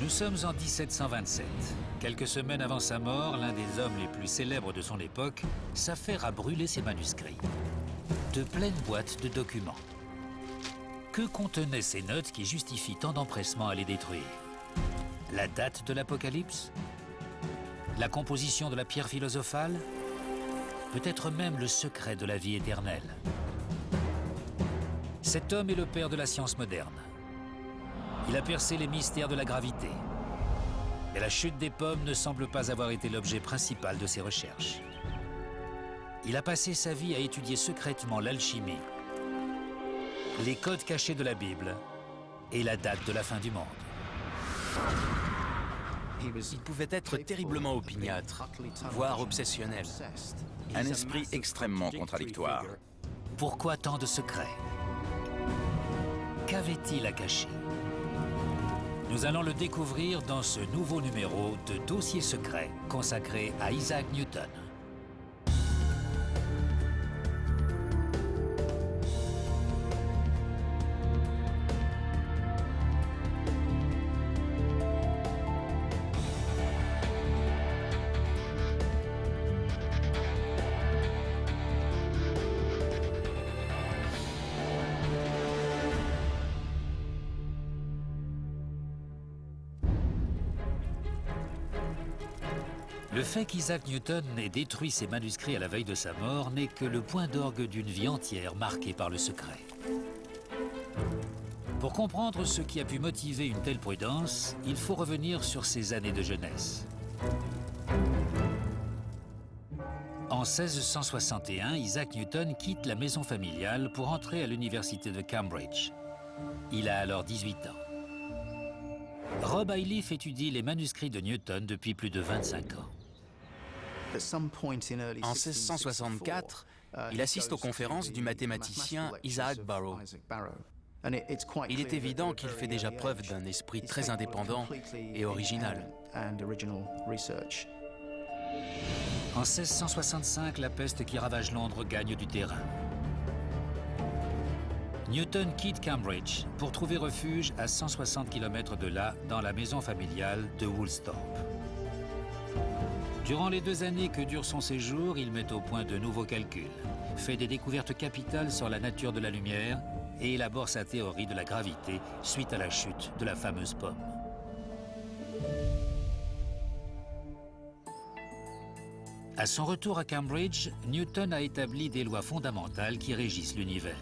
Nous sommes en 1727. Quelques semaines avant sa mort, l'un des hommes les plus célèbres de son époque s'affaire à brûler ses manuscrits. De pleines boîtes de documents. Que contenaient ces notes qui justifient tant d'empressement à les détruire? La date de l'Apocalypse? La composition de la pierre philosophale? Peut-être même le secret de la vie éternelle. Cet homme est le père de la science moderne. Il a percé les mystères de la gravité. Mais la chute des pommes ne semble pas avoir été l'objet principal de ses recherches. Il a passé sa vie à étudier secrètement l'alchimie, les codes cachés de la Bible et la date de la fin du monde. Il pouvait être terriblement opiniâtre, voire obsessionnel. Un esprit extrêmement contradictoire. Pourquoi tant de secrets? Qu'avait-il à cacher? Nous allons le découvrir dans ce nouveau numéro de Dossier secret consacré à Isaac Newton. Le fait qu'Isaac Newton ait détruit ses manuscrits à la veille de sa mort n'est que le point d'orgue d'une vie entière marquée par le secret. Pour comprendre ce qui a pu motiver une telle prudence, il faut revenir sur ses années de jeunesse. En 1661, Isaac Newton quitte la maison familiale pour entrer à l'université de Cambridge. Il a alors 18 ans. Rob Iliffe étudie les manuscrits de Newton depuis plus de 25 ans. En 1664, il assiste aux conférences du mathématicien Isaac Barrow. Il est évident qu'il fait déjà preuve d'un esprit très indépendant et original. En 1665, la peste qui ravage Londres gagne du terrain. Newton quitte Cambridge pour trouver refuge à 160 km de là, dans la maison familiale de Woolsthorpe. Durant les 2 années que dure son séjour, il met au point de nouveaux calculs, fait des découvertes capitales sur la nature de la lumière et élabore sa théorie de la gravité suite à la chute de la fameuse pomme. À son retour à Cambridge, Newton a établi des lois fondamentales qui régissent l'univers.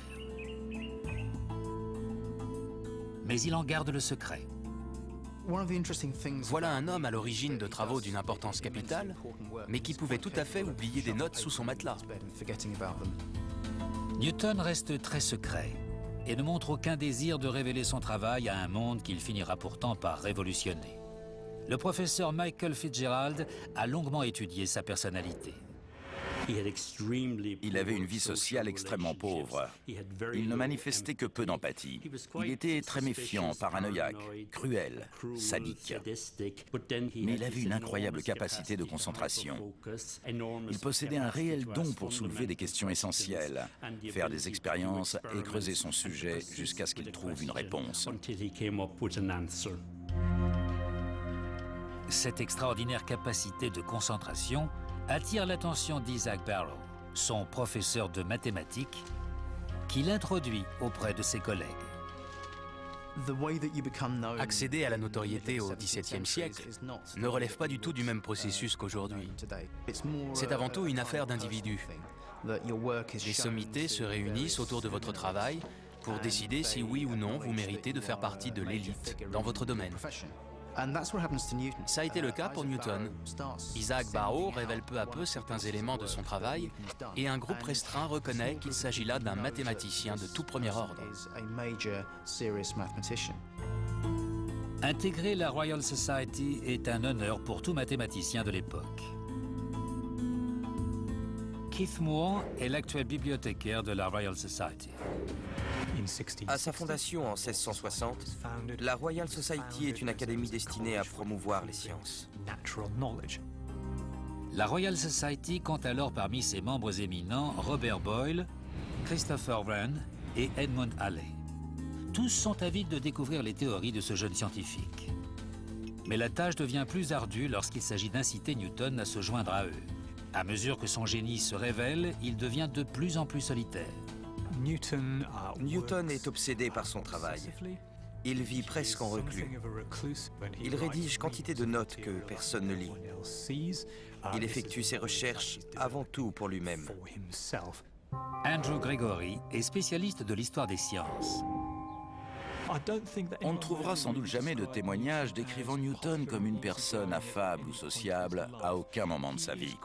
Mais il en garde le secret. Voilà un homme à l'origine de travaux d'une importance capitale, mais qui pouvait tout à fait oublier des notes sous son matelas. Newton reste très secret et ne montre aucun désir de révéler son travail à un monde qu'il finira pourtant par révolutionner. Le professeur Michael Fitzgerald a longuement étudié sa personnalité. Il avait une vie sociale extrêmement pauvre. Il ne manifestait que peu d'empathie. Il était très méfiant, paranoïaque, cruel, sadique. Mais il avait une incroyable capacité de concentration. Il possédait un réel don pour soulever des questions essentielles, faire des expériences et creuser son sujet jusqu'à ce qu'il trouve une réponse. Cette extraordinaire capacité de concentration attire l'attention d'Isaac Barrow, son professeur de mathématiques, qui l'introduit auprès de ses collègues. Accéder à la notoriété au XVIIe siècle ne relève pas du tout du même processus qu'aujourd'hui. C'est avant tout une affaire d'individus. Des sommités se réunissent autour de votre travail pour décider si oui ou non vous méritez de faire partie de l'élite dans votre domaine. Ça a été le cas pour Newton. Isaac Barrow révèle peu à peu certains éléments de son travail et un groupe restreint reconnaît qu'il s'agit là d'un mathématicien de tout premier ordre. Intégrer la Royal Society est un honneur pour tout mathématicien de l'époque. Keith Moore est l'actuel bibliothécaire de la Royal Society. À sa fondation en 1660, la Royal Society est une académie destinée à promouvoir les sciences. La Royal Society compte alors parmi ses membres éminents Robert Boyle, Christopher Wren et Edmund Halley. Tous sont avides de découvrir les théories de ce jeune scientifique. Mais la tâche devient plus ardue lorsqu'il s'agit d'inciter Newton à se joindre à eux. À mesure que son génie se révèle, il devient de plus en plus solitaire. Newton est obsédé par son travail. Il vit presque en reclus. Il rédige quantité de notes que personne ne lit. Il effectue ses recherches avant tout pour lui-même. Andrew Gregory est spécialiste de l'histoire des sciences. On ne trouvera sans doute jamais de témoignage décrivant Newton comme une personne affable ou sociable à aucun moment de sa vie.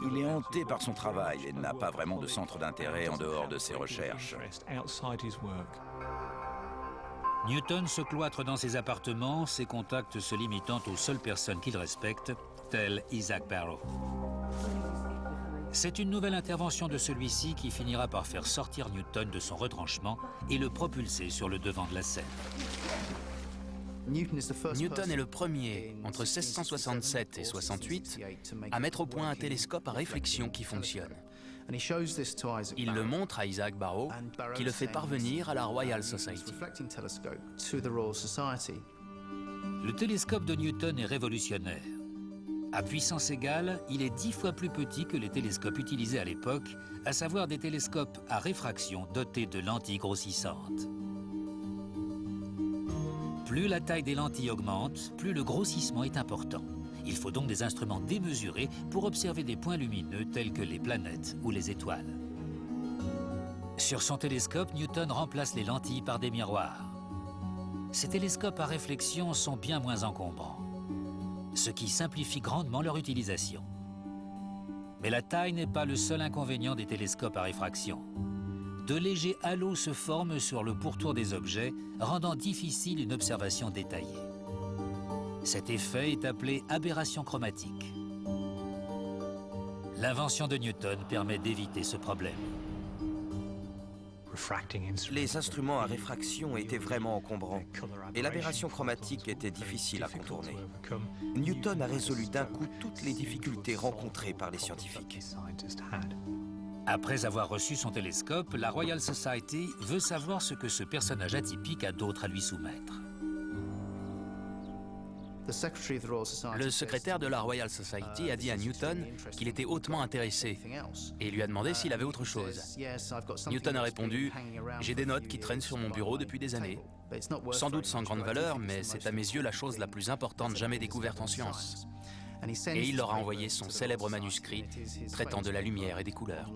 Il est hanté par son travail et n'a pas vraiment de centre d'intérêt en dehors de ses recherches. Newton se cloître dans ses appartements, ses contacts se limitant aux seules personnes qu'il respecte, tel Isaac Barrow. C'est une nouvelle intervention de celui-ci qui finira par faire sortir Newton de son retranchement et le propulser sur le devant de la scène. Newton est le premier, entre 1667 et 68, à mettre au point un télescope à réflexion qui fonctionne. Il le montre à Isaac Barrow, qui le fait parvenir à la Royal Society. Le télescope de Newton est révolutionnaire. À puissance égale, il est 10 fois plus petit que les télescopes utilisés à l'époque, à savoir des télescopes à réfraction dotés de lentilles grossissantes. Plus la taille des lentilles augmente, plus le grossissement est important. Il faut donc des instruments démesurés pour observer des points lumineux tels que les planètes ou les étoiles. Sur son télescope, Newton remplace les lentilles par des miroirs. Ces télescopes à réflexion sont bien moins encombrants, ce qui simplifie grandement leur utilisation. Mais la taille n'est pas le seul inconvénient des télescopes à réfraction. De légers halos se forment sur le pourtour des objets, rendant difficile une observation détaillée. Cet effet est appelé aberration chromatique. L'invention de Newton permet d'éviter ce problème. Les instruments à réfraction étaient vraiment encombrants et l'aberration chromatique était difficile à contourner. Newton a résolu d'un coup toutes les difficultés rencontrées par les scientifiques. Après avoir reçu son télescope, la Royal Society veut savoir ce que ce personnage atypique a d'autre à lui soumettre. Le secrétaire de la Royal Society a dit à Newton qu'il était hautement intéressé et lui a demandé s'il avait autre chose. Newton a répondu « J'ai des notes qui traînent sur mon bureau depuis des années. Sans doute sans grande valeur, mais c'est à mes yeux la chose la plus importante jamais découverte en science. » Et il leur a envoyé son célèbre manuscrit traitant de la lumière et des couleurs.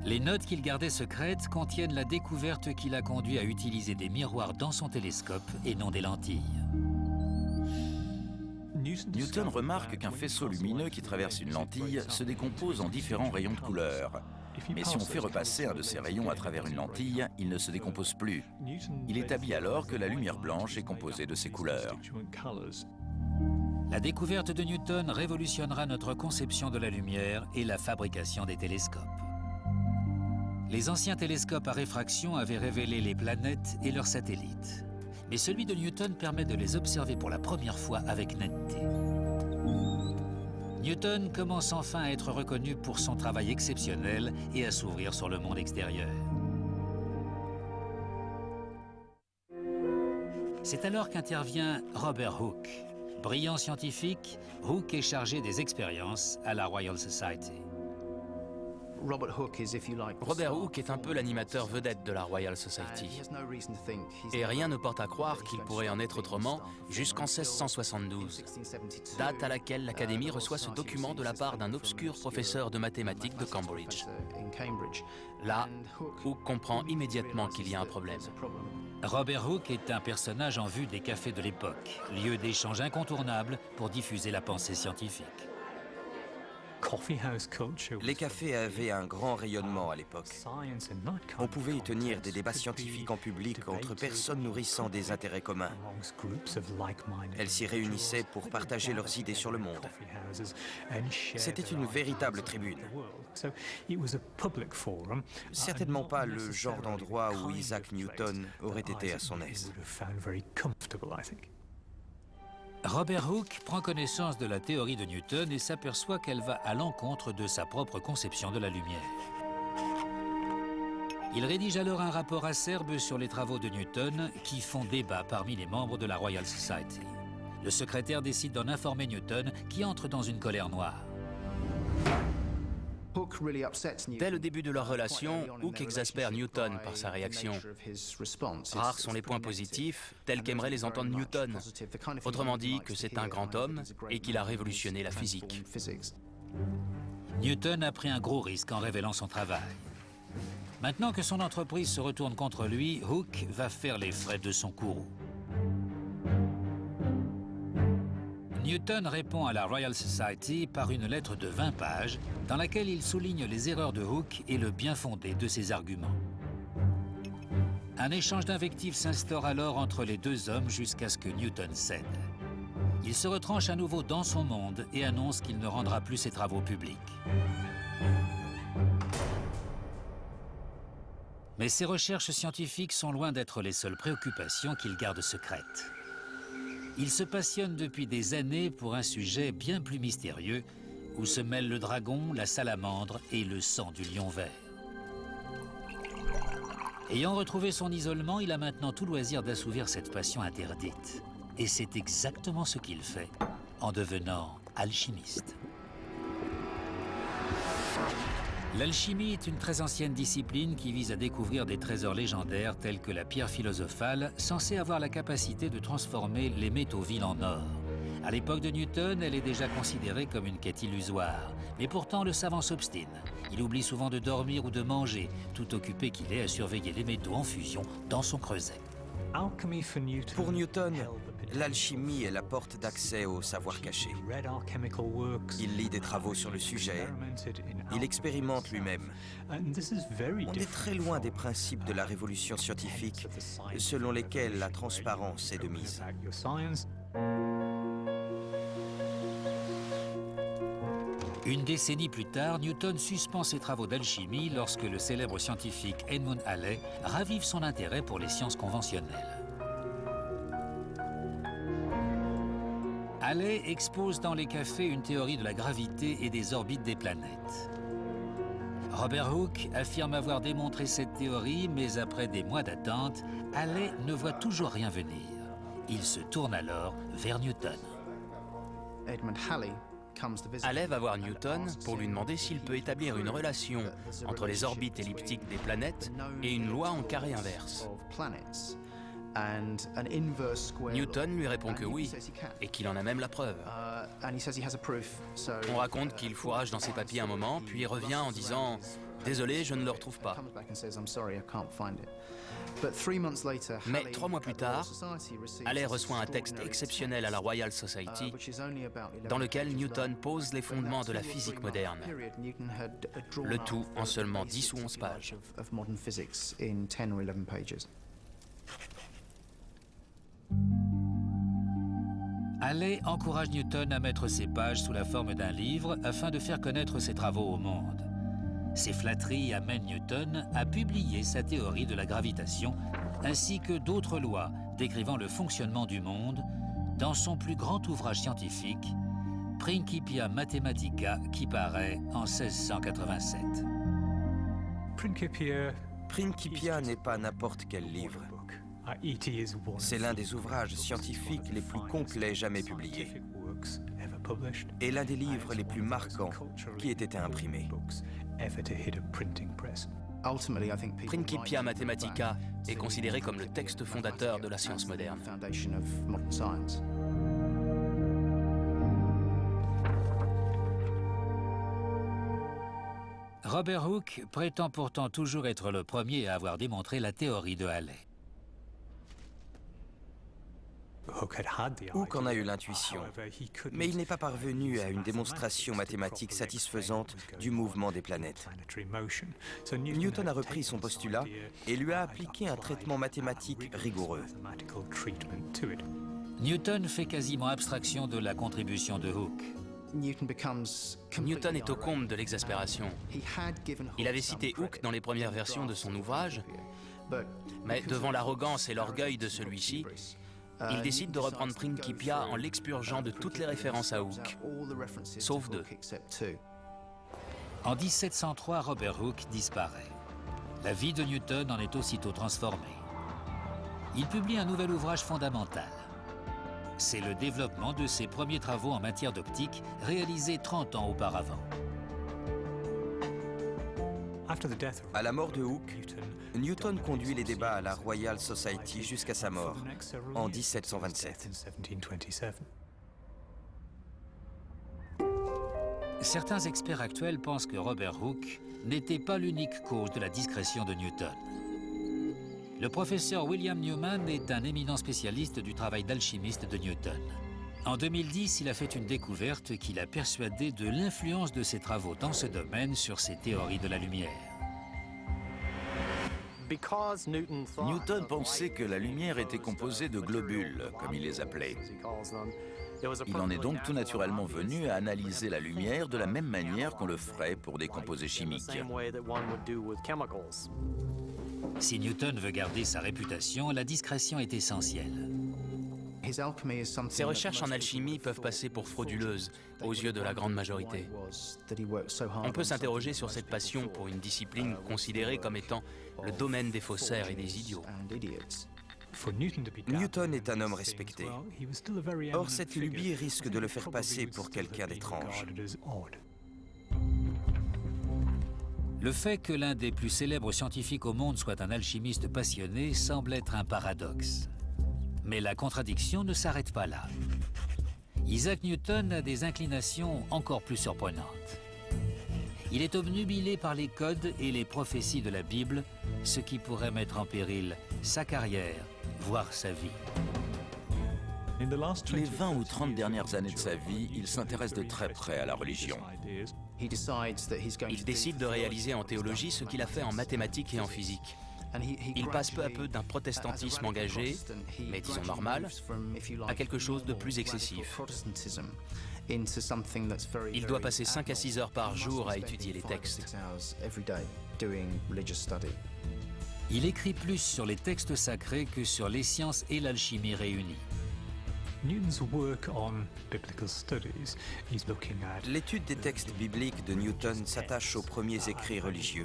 Les notes qu'il gardait secrètes contiennent la découverte qui l'a conduit à utiliser des miroirs dans son télescope et non des lentilles. Newton remarque qu'un faisceau lumineux qui traverse une lentille se décompose en différents rayons de couleur. Mais si on fait repasser un de ces rayons à travers une lentille, il ne se décompose plus. Il établit alors que la lumière blanche est composée de ces couleurs. La découverte de Newton révolutionnera notre conception de la lumière et la fabrication des télescopes. Les anciens télescopes à réfraction avaient révélé les planètes et leurs satellites. Mais celui de Newton permet de les observer pour la première fois avec netteté. Newton commence enfin à être reconnu pour son travail exceptionnel et à s'ouvrir sur le monde extérieur. C'est alors qu'intervient Robert Hooke. Brillant scientifique, Hooke est chargé des expériences à la Royal Society. Robert Hooke est un peu l'animateur vedette de la Royal Society. Et rien ne porte à croire qu'il pourrait en être autrement jusqu'en 1672, date à laquelle l'Académie reçoit ce document de la part d'un obscur professeur de mathématiques de Cambridge. Là, Hooke comprend immédiatement qu'il y a un problème. Robert Hooke est un personnage en vue des cafés de l'époque, lieu d'échange incontournable pour diffuser la pensée scientifique. Les cafés avaient un grand rayonnement à l'époque. On pouvait y tenir des débats scientifiques en public entre personnes nourrissant des intérêts communs. Elles s'y réunissaient pour partager leurs idées sur le monde. C'était une véritable tribune. Certainement pas le genre d'endroit où Isaac Newton aurait été à son aise. Robert Hooke prend connaissance de la théorie de Newton et s'aperçoit qu'elle va à l'encontre de sa propre conception de la lumière. Il rédige alors un rapport acerbe sur les travaux de Newton qui font débat parmi les membres de la Royal Society. Le secrétaire décide d'en informer Newton, qui entre dans une colère noire. Dès le début de leur relation, Hooke exaspère Newton par sa réaction. Rares sont les points positifs, tels qu'aimerait les entendre Newton. Autrement dit, que c'est un grand homme et qu'il a révolutionné la physique. Newton a pris un gros risque en révélant son travail. Maintenant que son entreprise se retourne contre lui, Hooke va faire les frais de son courroux. Newton répond à la Royal Society par une lettre de 20 pages dans laquelle il souligne les erreurs de Hooke et le bien fondé de ses arguments. Un échange d'invectives s'instaure alors entre les deux hommes jusqu'à ce que Newton cède. Il se retranche à nouveau dans son monde et annonce qu'il ne rendra plus ses travaux publics. Mais ses recherches scientifiques sont loin d'être les seules préoccupations qu'il garde secrètes. Il se passionne depuis des années pour un sujet bien plus mystérieux, où se mêlent le dragon, la salamandre et le sang du lion vert. Ayant retrouvé son isolement, il a maintenant tout loisir d'assouvir cette passion interdite. Et c'est exactement ce qu'il fait en devenant alchimiste. L'alchimie est une très ancienne discipline qui vise à découvrir des trésors légendaires tels que la pierre philosophale, censée avoir la capacité de transformer les métaux vils en or. À l'époque de Newton, elle est déjà considérée comme une quête illusoire. Mais pourtant, le savant s'obstine. Il oublie souvent de dormir ou de manger, tout occupé qu'il est à surveiller les métaux en fusion dans son creuset. Pour Newton, l'alchimie est la porte d'accès au savoir caché. Il lit des travaux sur le sujet, il expérimente lui-même. On est très loin des principes de la révolution scientifique, selon lesquels la transparence est de mise. Une décennie plus tard, Newton suspend ses travaux d'alchimie lorsque le célèbre scientifique Edmund Halley ravive son intérêt pour les sciences conventionnelles. Halley expose dans les cafés une théorie de la gravité et des orbites des planètes. Robert Hooke affirme avoir démontré cette théorie, mais après des mois d'attente, Halley ne voit toujours rien venir. Il se tourne alors vers Newton. Halley va voir Newton pour lui demander s'il peut établir une relation entre les orbites elliptiques des planètes et une loi en carré inverse. Newton lui répond que oui, et qu'il en a même la preuve. On raconte qu'il fourrage dans ses papiers un moment, puis il revient en disant « Désolé, je ne le retrouve pas ». Mais 3 mois plus tard, Halley reçoit un texte exceptionnel à la Royal Society dans lequel Newton pose les fondements de la physique moderne. Le tout en seulement 10 ou 11 pages. Halley encourage Newton à mettre ses pages sous la forme d'un livre afin de faire connaître ses travaux au monde. Ces flatteries amènent Newton à publier sa théorie de la gravitation ainsi que d'autres lois décrivant le fonctionnement du monde dans son plus grand ouvrage scientifique, Principia Mathematica, qui paraît en 1687. Principia n'est pas n'importe quel livre. C'est l'un des ouvrages scientifiques les plus complets jamais publiés et l'un des livres les plus marquants qui ait été imprimé. Principia Mathematica est considéré comme le texte fondateur de la science moderne. Robert Hooke prétend pourtant toujours être le premier à avoir démontré la théorie de Halley. Hooke en a eu l'intuition, mais il n'est pas parvenu à une démonstration mathématique satisfaisante du mouvement des planètes. Newton a repris son postulat et lui a appliqué un traitement mathématique rigoureux. Newton fait quasiment abstraction de la contribution de Hooke. Newton est au comble de l'exaspération. Il avait cité Hooke dans les premières versions de son ouvrage, mais devant l'arrogance et l'orgueil de celui-ci, il décide de reprendre Principia en l'expurgeant de toutes les références à Hooke, sauf 2. En 1703, Robert Hooke disparaît. La vie de Newton en est aussitôt transformée. Il publie un nouvel ouvrage fondamental. C'est le développement de ses premiers travaux en matière d'optique réalisés 30 ans auparavant. À la mort de Hooke, Newton conduit les débats à la Royal Society jusqu'à sa mort, en 1727. Certains experts actuels pensent que Robert Hooke n'était pas l'unique cause de la discrétion de Newton. Le professeur William Newman est un éminent spécialiste du travail d'alchimiste de Newton. En 2010, il a fait une découverte qui l'a persuadé de l'influence de ses travaux dans ce domaine sur ses théories de la lumière. Newton pensait que la lumière était composée de globules, comme il les appelait. Il en est donc tout naturellement venu à analyser la lumière de la même manière qu'on le ferait pour des composés chimiques. Si Newton veut garder sa réputation, la discrétion est essentielle. Ses recherches en alchimie peuvent passer pour frauduleuses aux yeux de la grande majorité. On peut s'interroger sur cette passion pour une discipline considérée comme étant le domaine des faussaires et des idiots. Newton est un homme respecté. Or, cette lubie risque de le faire passer pour quelqu'un d'étrange. Le fait que l'un des plus célèbres scientifiques au monde soit un alchimiste passionné semble être un paradoxe. Mais la contradiction ne s'arrête pas là. Isaac Newton a des inclinations encore plus surprenantes. Il est obnubilé par les codes et les prophéties de la Bible, ce qui pourrait mettre en péril sa carrière, voire sa vie. Les 20 ou 30 dernières années de sa vie, il s'intéresse de très près à la religion. Il décide de réaliser en théologie ce qu'il a fait en mathématiques et en physique. Il passe peu à peu d'un protestantisme engagé, mais disons normal, à quelque chose de plus excessif. Il doit passer 5 à 6 heures par jour à étudier les textes. Il écrit plus sur les textes sacrés que sur les sciences et l'alchimie réunies. L'étude des textes bibliques de Newton s'attache aux premiers écrits religieux.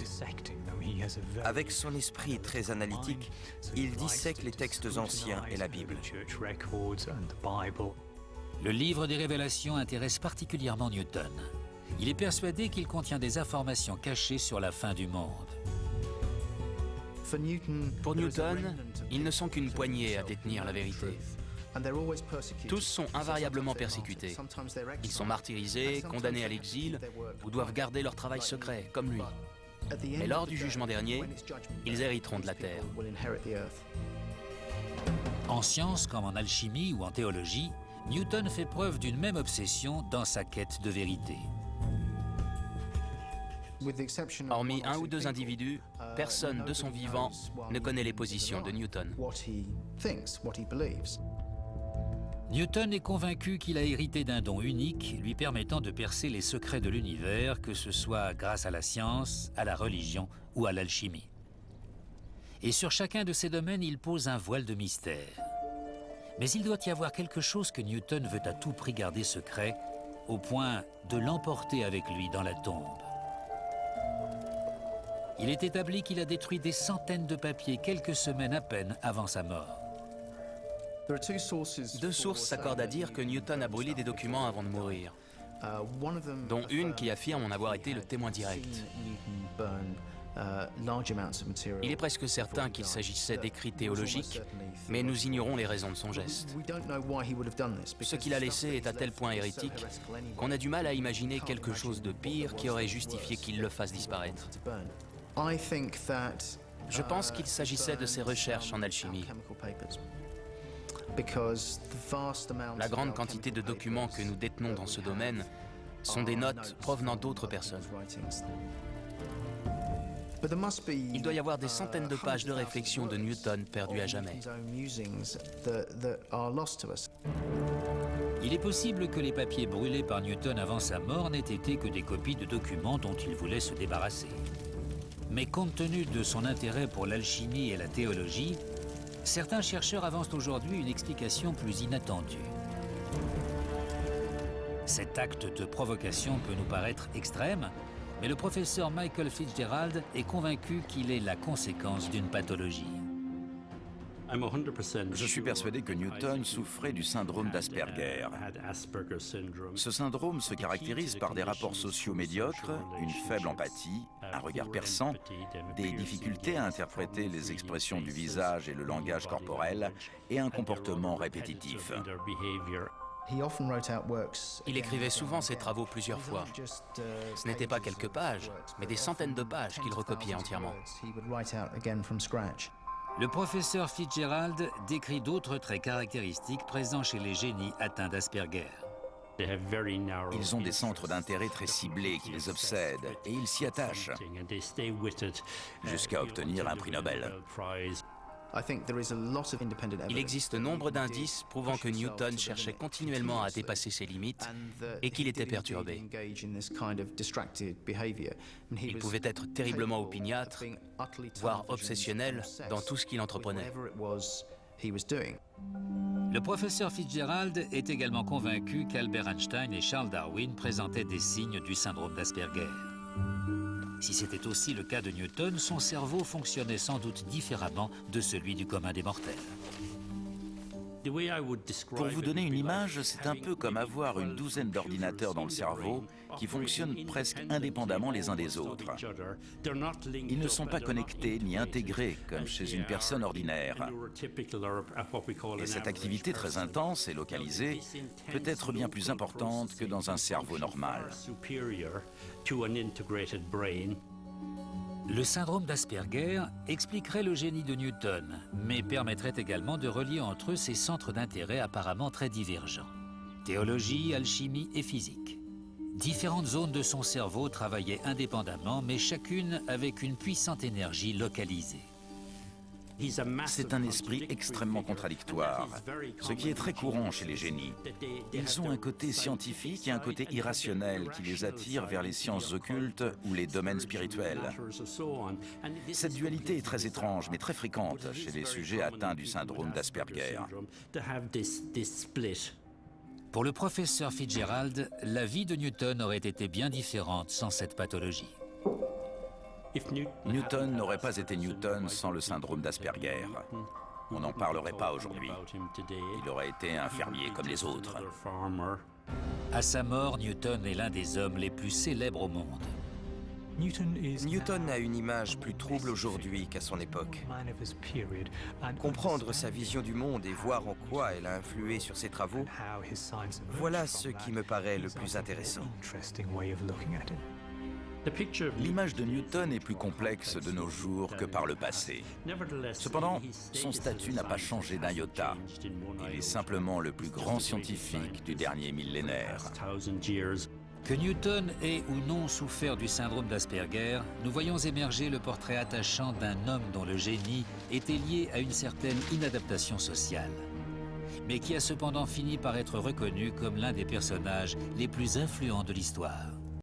Avec son esprit très analytique, il dissèque les textes anciens et la Bible. Le livre des Révélations intéresse particulièrement Newton. Il est persuadé qu'il contient des informations cachées sur la fin du monde. Pour Newton, ils ne sont qu'une poignée à détenir la vérité. Tous sont invariablement persécutés. Ils sont martyrisés, condamnés à l'exil ou doivent garder leur travail secret, comme lui. Mais lors du jugement dernier, ils hériteront de la terre. En sciences comme en alchimie ou en théologie, Newton fait preuve d'une même obsession dans sa quête de vérité. Hormis 1 ou 2 individus, personne de son vivant ne connaît les positions de Newton. Newton est convaincu qu'il a hérité d'un don unique lui permettant de percer les secrets de l'univers, que ce soit grâce à la science, à la religion ou à l'alchimie. Et sur chacun de ces domaines, il pose un voile de mystère. Mais il doit y avoir quelque chose que Newton veut à tout prix garder secret, au point de l'emporter avec lui dans la tombe. Il est établi qu'il a détruit des centaines de papiers quelques semaines à peine avant sa mort. 2 sources s'accordent à dire que Newton a brûlé des documents avant de mourir, dont une qui affirme en avoir été le témoin direct. Il est presque certain qu'il s'agissait d'écrits théologiques, mais nous ignorons les raisons de son geste. Ce qu'il a laissé est à tel point hérétique qu'on a du mal à imaginer quelque chose de pire qui aurait justifié qu'il le fasse disparaître. Je pense qu'il s'agissait de ses recherches en alchimie. La grande quantité de documents que nous détenons dans ce domaine sont des notes provenant d'autres personnes. Il doit y avoir des centaines de pages de réflexion de Newton perdues à jamais. Il est possible que les papiers brûlés par Newton avant sa mort n'aient été que des copies de documents dont il voulait se débarrasser. Mais compte tenu de son intérêt pour l'alchimie et la théologie, certains chercheurs avancent aujourd'hui une explication plus inattendue. Cet acte de provocation peut nous paraître extrême, mais le professeur Michael Fitzgerald est convaincu qu'il est la conséquence d'une pathologie. Je suis persuadé que Newton souffrait du syndrome d'Asperger. Ce syndrome se caractérise par des rapports sociaux médiocres, une faible empathie, un regard perçant, des difficultés à interpréter les expressions du visage et le langage corporel, et un comportement répétitif. Il écrivait souvent ses travaux plusieurs fois. Ce n'était pas quelques pages, mais des centaines de pages qu'il recopiait entièrement. Le professeur Fitzgerald décrit d'autres traits caractéristiques présents chez les génies atteints d'Asperger. Ils ont des centres d'intérêt très ciblés qui les obsèdent, et ils s'y attachent, jusqu'à obtenir un prix Nobel. Il existe nombre d'indices prouvant que Newton cherchait continuellement à dépasser ses limites et qu'il était perturbé. Il pouvait être terriblement opiniâtre, voire obsessionnel dans tout ce qu'il entreprenait. Le professeur Fitzgerald est également convaincu qu'Albert Einstein et Charles Darwin présentaient des signes du syndrome d'Asperger. Si c'était aussi le cas de Newton, son cerveau fonctionnait sans doute différemment de celui du commun des mortels. Pour vous donner une image, c'est un peu comme avoir une douzaine d'ordinateurs dans le cerveau qui fonctionnent presque indépendamment les uns des autres. Ils ne sont pas connectés ni intégrés comme chez une personne ordinaire. Et cette activité très intense et localisée peut être bien plus importante que dans un cerveau normal. Le syndrome d'Asperger expliquerait le génie de Newton, mais permettrait également de relier entre eux ces centres d'intérêt apparemment très divergents. Théologie, alchimie et physique. Différentes zones de son cerveau travaillaient indépendamment, mais chacune avec une puissante énergie localisée. C'est un esprit extrêmement contradictoire, ce qui est très courant chez les génies. Ils ont un côté scientifique et un côté irrationnel qui les attire vers les sciences occultes ou les domaines spirituels. Cette dualité est très étrange, mais très fréquente chez les sujets atteints du syndrome d'Asperger. Pour le professeur Fitzgerald, la vie de Newton aurait été bien différente sans cette pathologie. Newton n'aurait pas été Newton sans le syndrome d'Asperger. On n'en parlerait pas aujourd'hui. Il aurait été un fermier comme les autres. À sa mort, Newton est l'un des hommes les plus célèbres au monde. Newton a une image plus trouble aujourd'hui qu'à son époque. Comprendre sa vision du monde et voir en quoi elle a influé sur ses travaux, voilà ce qui me paraît le plus intéressant. L'image de Newton est plus complexe de nos jours que par le passé. Cependant, son statut n'a pas changé d'un iota. Il est simplement le plus grand scientifique du dernier millénaire. Que Newton ait ou non souffert du syndrome d'Asperger, nous voyons émerger le portrait attachant d'un homme dont le génie était lié à une certaine inadaptation sociale, mais qui a cependant fini par être reconnu comme l'un des personnages les plus influents de l'histoire.